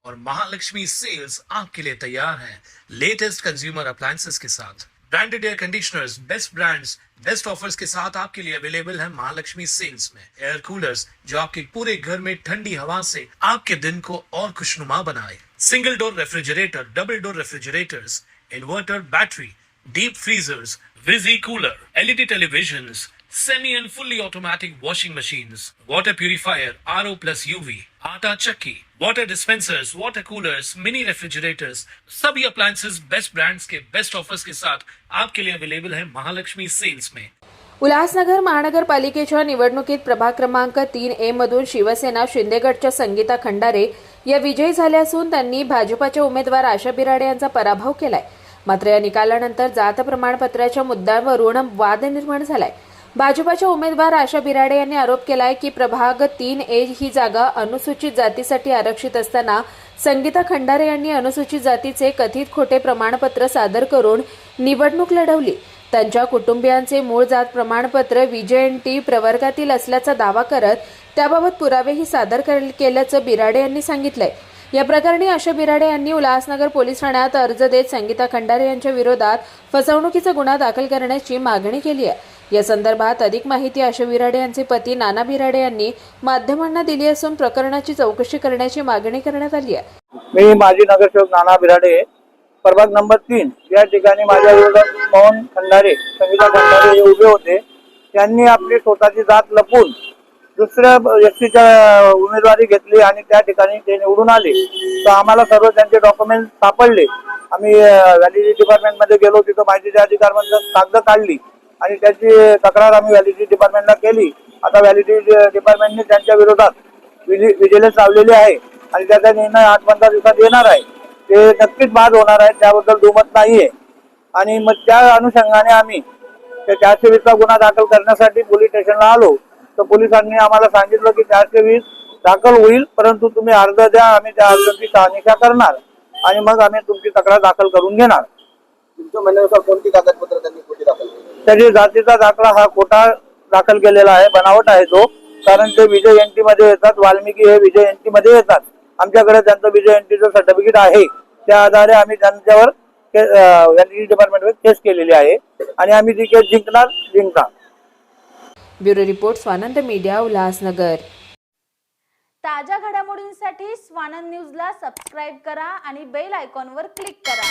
और महालक्ष्मी सेल्स आपके लिए तैयार है लेटेस्ट कंज्यूमर अप्लायंसेस के साथ। Branded air conditioners, best brands, best offers के साथ आपके लिए अवेलेबल है महालक्ष्मी सेल्स में। एयर कूलर्स जो आपके पूरे घर में ठंडी हवा से आपके दिन को और खुशनुमा बनाए। Single door refrigerator, double door refrigerators, inverter battery, deep freezers, visi cooler, LED televisions, semi and fully automatic washing machines, water purifier, RO plus UV, आटा चक्की, water dispensers, water coolers, mini refrigerators, सभी appliances best brands के best offers के साथ आपके लिए available है Mahalaxmi sales में। उल्हासनगर महानगरपालिकेच्या निवडणुकीत प्रभाग क्रमांक 3A मधून शिवसेना शिंदेगडच्या संगीता खंडारे या विजयी झाल्या असून त्यांनी भाजपाच्या उमेदवार आशा बिराडे यांचा पराभव केलाय। मात्र या निकालानंतर जात प्रमाणपत्राच्या मुद्द्यावरून वाद निर्माण झालाय। भाजपाच्या उमेदवार आशा बिराडे यांनी आरोप केलाय की प्रभाग 3A ही जागा अनुसूचित जातीसाठी आरक्षित असताना संगीता खंडारे यांनी अनुसूचित जातीचे कथित खोटे प्रमाणपत्र सादर करून निवडणूक लढवली। त्यांच्या कुटुंबियांचे मूळ जात प्रमाणपत्र VJNT प्रवर्गातील असल्याचा दावा करत त्याबाबत पुरावेही सादर केल्याचं बिराडे यांनी सांगितलंय। या प्रकरणी आशा बिराडे यांनी उल्हासनगर पोलीस ठाण्यात अर्ज देत संगीता खंडारे यांच्या विरोधात फसवणुकीचा गुन्हा दाखल करण्याची मागणी केली आहे। या संदर्भात अधिक माहिती आशा बिराडे यांचे पती नाना बिराडे यांनी माध्यमांना दिली असून प्रकरणाची चौकशी करण्याची मागणी करण्यात आली आहे। मी माजी नगरसेवक नाना बिराडे, प्रभाग नंबर 3 या ठिकाणी माझ्या विरोधात मोहन खंडारे, संगीता खंडारे हे उभे होते। त्यांनी आपली स्वतःची जात लपवून दुसऱ्या व्यक्तीच्या उमेदवारी घेतली आणि त्या ठिकाणी ते निवडून आले। तर आम्हाला सर्व त्यांचे डॉक्युमेंट सापडले। आम्ही व्हॅलिडिटी डिपार्टमेंट मध्ये गेलो, तिथं माहितीचे अधिकारमध्ये कागद काढली आणि त्याची तक्रार आम्ही व्हॅलिडिटी डिपार्टमेंटला केली। आता व्हॅलिडिटी डिपार्टमेंटने त्यांच्या विरोधात विजिलन्स लावलेली आहे आणि त्याचा निर्णय 8-15 दिवसात येणार आहे। ते नक्कीच बाद होणार आहे, त्याबद्दल दुमत नाहीये। आणि मग त्या अनुषंगाने आम्ही 420चा गुन्हा दाखल करण्यासाठी पोलीस स्टेशनला आलो। तर पोलिसांनी आम्हाला सांगितलं की 420 दाखल होईल, परंतु तुम्ही अर्ज द्या, आम्ही त्या अर्जाची शहानिशा करणार आणि मग आम्ही तुमची तक्रार दाखल करून घेणार। तुमच्या म्हणण्यानुसार कोणती कागदपत्र त्यांनी खोटी दाखल केली? त्याची जातीचा दाखला हा खोटा दाखल केलेला आहे, बनावट आहे तो। कारण ते VJNT मध्ये येतात, वाल्मिकी हे VJNT मध्ये येतात। आमच्याकडे त्यांचं VJNTचं सर्टिफिकेट आहे, त्या आधारे आम्ही त्यांच्यावर व्हॅलिडिटी डिपार्टमेंटवर केस केलेली आहे आणि आम्ही ती केस जिंकणार। Bureau report Swanand media, Ulhasnagar. ताज्या घडामोडींसाठी स्वानंद न्यूजला सबस्क्राईब करा आणि बेल आयकॉनवर क्लिक करा।